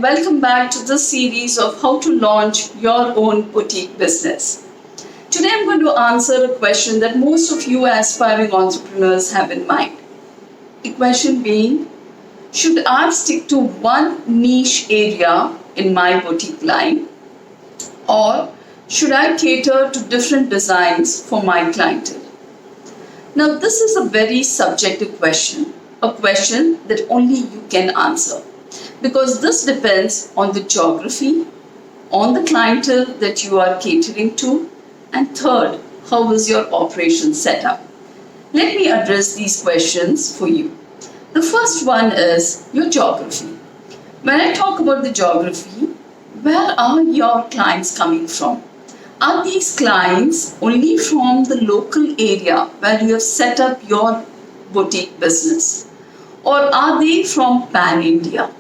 welcome back to this series of how to launch your own boutique business. Today I'm going to answer a question that most of you aspiring entrepreneurs have in mind. The question being, should I stick to one niche area in my boutique line, or should I cater to different designs for my clientele? Now, this is a very subjective question, a question that only you can answer, because this depends on the geography, on the clientele that you are catering to, and third, how is your operation set up? Let me address these questions for you. The first one is your geography. When I talk about the geography, where are your clients coming from? Are these clients only from the local area where you have set up your boutique business? Or are they from pan-India?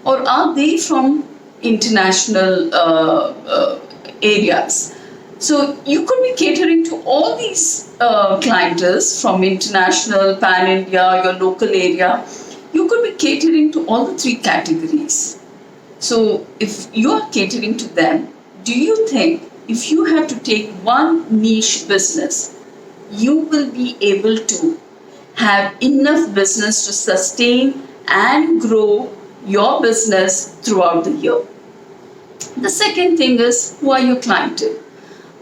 Or are they from international areas? So you could be catering to all these clientele from international, pan-India, your local area. You could be catering to all the three categories. So if you are catering to them, do you think if you have to take one niche business, you will be able to have enough business to sustain and grow your business throughout the year? The second thing is, who are your clientele?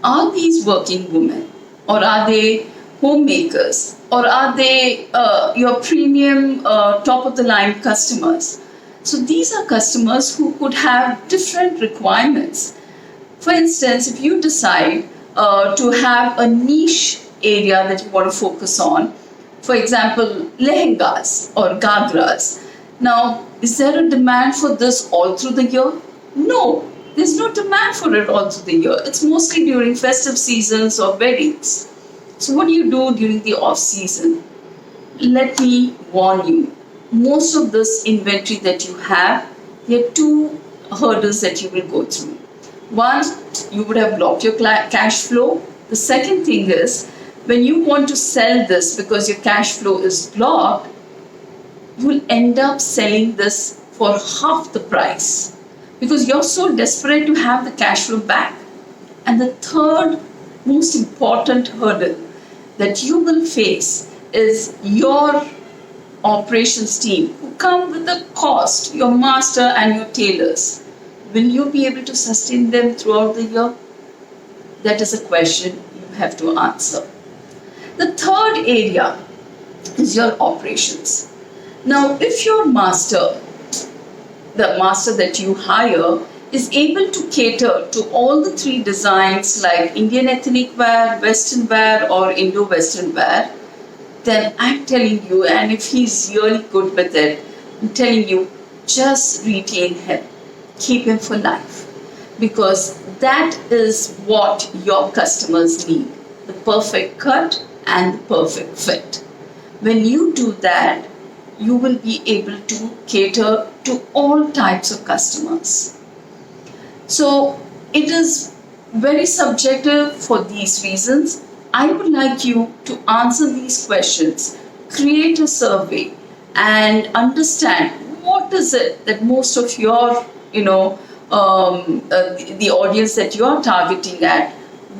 Are these working women, or are they homemakers, or are they your premium top of the line customers? So these are customers who could have different requirements. For instance, if you decide to have a niche area that you want to focus on, for example, lehengas or gagras. Now, is there a demand for this all through the year? No. There's no demand for it all through the year. It's mostly during festive seasons or weddings. So what do you do during the off season? Let me warn you, most of this inventory that you have, there are two hurdles that you will go through. One, you would have blocked your cash flow. The second thing is, when you want to sell this because your cash flow is blocked, you will end up selling this for half the price, because you're so desperate to have the cash flow back. And the third most important hurdle that you will face is your operations team who come with the cost, your master and your tailors. Will you be able to sustain them throughout the year? That is a question you have to answer. The third area is your operations. Now, if your master, the master that you hire, is able to cater to all the three designs like Indian ethnic wear, Western wear, or Indo-Western wear, then I'm telling you, and if he's really good with it, I'm telling you, just retain him. Keep him for life. Because that is what your customers need. The perfect cut and the perfect fit. When you do that, you will be able to cater to all types of customers. So it is very subjective for these reasons. I would like you to answer these questions, create a survey, and understand what is it that most of your, the audience that you are targeting at,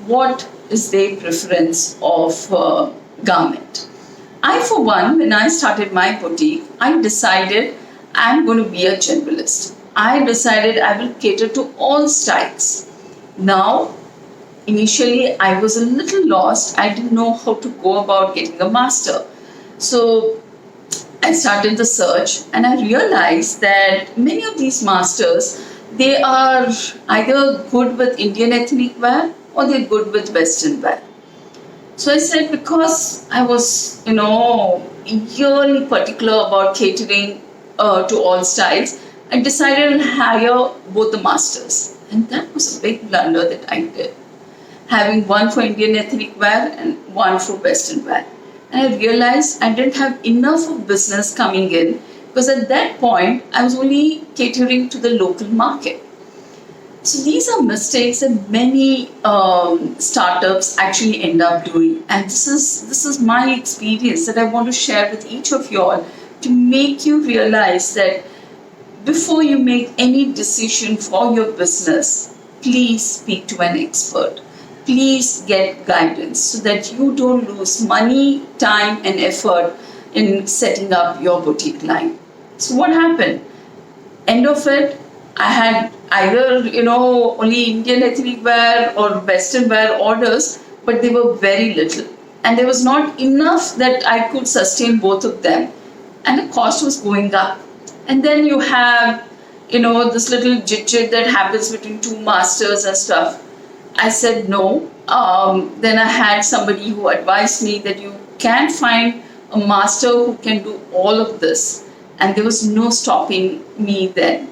what is their preference of garment. I, for one, when I started my boutique, I decided I'm going to be a generalist. I decided I will cater to all styles. Now, initially, I was a little lost. I didn't know how to go about getting a master. So I started the search, and I realized that many of these masters, they are either good with Indian ethnic wear or they're good with Western wear. So I said, because I was, really particular about catering to all styles, I decided to hire both the masters. And that was a big blunder that I did, having one for Indian ethnic wear and one for Western wear. And I realized I didn't have enough of business coming in, because at that point, I was only catering to the local market. So these are mistakes that many startups actually end up doing. And this is my experience that I want to share with each of you all, to make you realize that before you make any decision for your business, please speak to an expert. Please get guidance so that you don't lose money, time, and effort in setting up your boutique line. So, what happened? End of it, I had either, only Indian ethnic wear or Western wear orders, but they were very little. And there was not enough that I could sustain both of them. And the cost was going up. And then you have, this little jit that happens between two masters and stuff. I said no. Then I had somebody who advised me that you can find a master who can do all of this. And there was no stopping me then.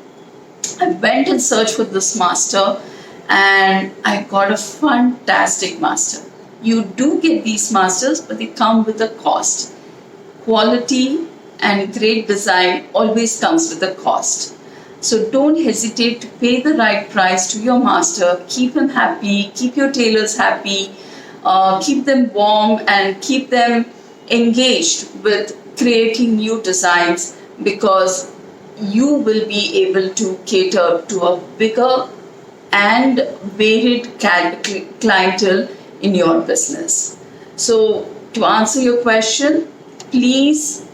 I went and searched for this master and I got a fantastic master. You do get these masters, but they come with a cost. Quality and great design always comes with a cost. So don't hesitate to pay the right price to your master. Keep him happy, keep your tailors happy, keep them warm and keep them engaged with creating new designs, because you will be able to cater to a bigger and varied clientele in your business. So to answer your question, please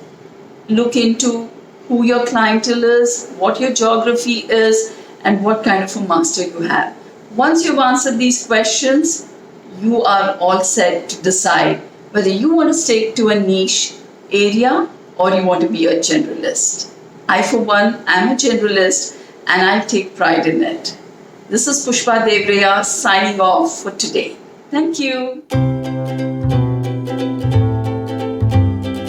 look into who your clientele is, what your geography is, and what kind of a master you have. Once you've answered these questions, you are all set to decide whether you want to stick to a niche area or you want to be a generalist. I, for one, am a generalist and I take pride in it. This is Pushpa Devreya signing off for today. Thank you.